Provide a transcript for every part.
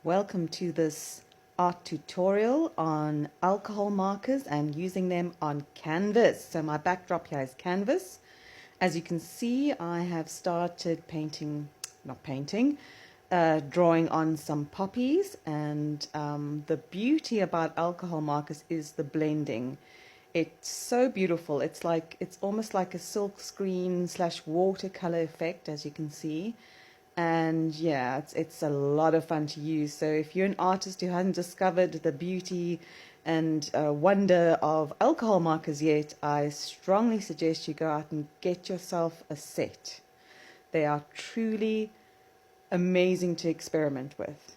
Welcome to this art tutorial on alcohol markers and using them on canvas. So my backdrop here is canvas. As you can see, I have started drawing on some poppies, and the beauty about alcohol markers is the blending. It's so beautiful. It's almost like a silk screen / watercolor effect, as you can see. And yeah, it's a lot of fun to use. So if you're an artist who hasn't discovered the beauty and wonder of alcohol markers yet, I strongly suggest you go out and get yourself a set. They are truly amazing to experiment with.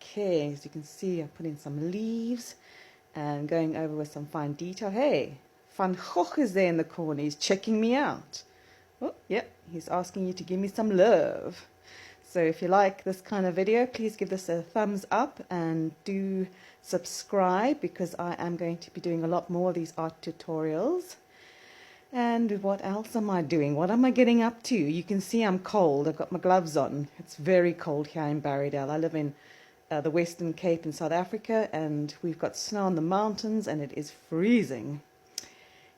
Okay, as you can see, I put in some leaves and going over with some fine detail. Hey, Van Gogh is there in the corner. He's checking me out. Oh, yep, he's asking you to give me some love. So if you like this kind of video, please give this a thumbs up and do subscribe, because I am going to be doing a lot more of these art tutorials. And what else am I doing? What am I getting up to? You can see I'm cold. I've got my gloves on. It's very cold here in Barrydale. I live in the Western Cape in South Africa, and we've got snow on the mountains and it is freezing.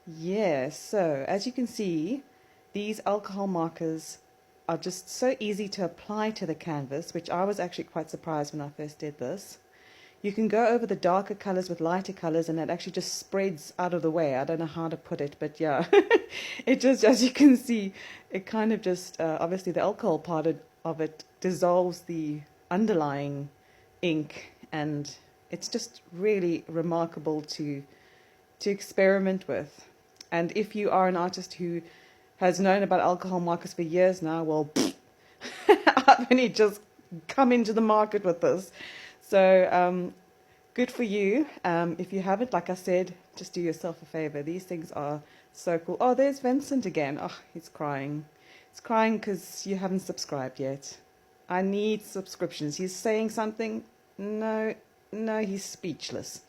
Yeah, so as you can see, these alcohol markers are just so easy to apply to the canvas, which I was actually quite surprised when I first did this. You can go over the darker colors with lighter colors and it actually just spreads out of the way. I don't know how to put it, but yeah, it just, as you can see, it kind of just, obviously the alcohol part of it dissolves the underlying ink, and it's just really remarkable to experiment with. And if you are an artist who has known about alcohol markers for years now, well, I've only just come into the market with this. So good for you. If you haven't, like I said, just do yourself a favor. These things are so cool. Oh, there's Vincent again. Oh, he's crying. He's crying because you haven't subscribed yet. I need subscriptions. He's saying something. No, he's speechless.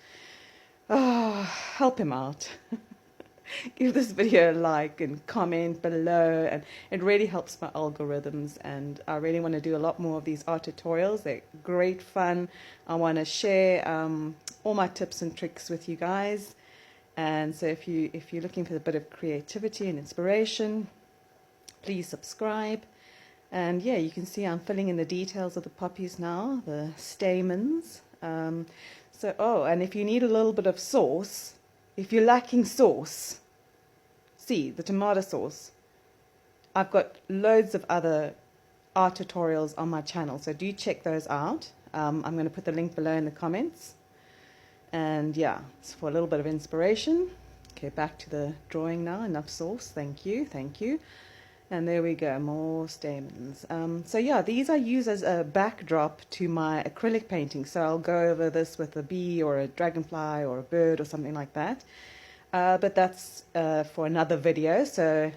Oh, help him out. Give this video a like and comment below, and it really helps my algorithms, and I really want to do a lot more of these art tutorials. They're great fun. I want to share all my tips and tricks with you guys, and so if you're looking for a bit of creativity and inspiration, please subscribe. And yeah, you can see I'm filling in the details of the poppies now, the stamens. And if you need a little bit of sauce, if you're lacking sauce, see the tomato sauce. I've got loads of other art tutorials on my channel, so do check those out. I'm going to put the link below in the comments. And yeah, it's for a little bit of inspiration. Okay, back to the drawing now. Enough sauce. Thank you. And there we go, more stamens. So yeah, these I use as a backdrop to my acrylic painting. So I'll go over this with a bee or a dragonfly or a bird or something like that. But that's for another video. So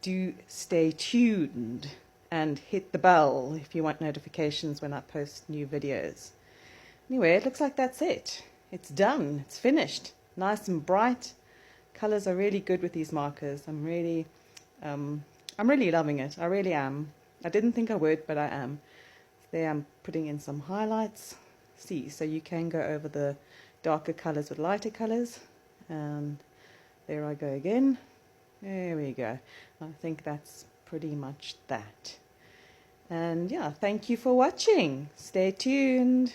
do stay tuned and hit the bell if you want notifications when I post new videos. Anyway, it looks like that's it. It's done. It's finished. Nice and bright. Colors are really good with these markers. I'm really loving it. I really am. I didn't think I would, but I am. There I'm putting in some highlights. See, so you can go over the darker colors with lighter colors. And there I go again. There we go. I think that's pretty much that. And yeah, thank you for watching. Stay tuned.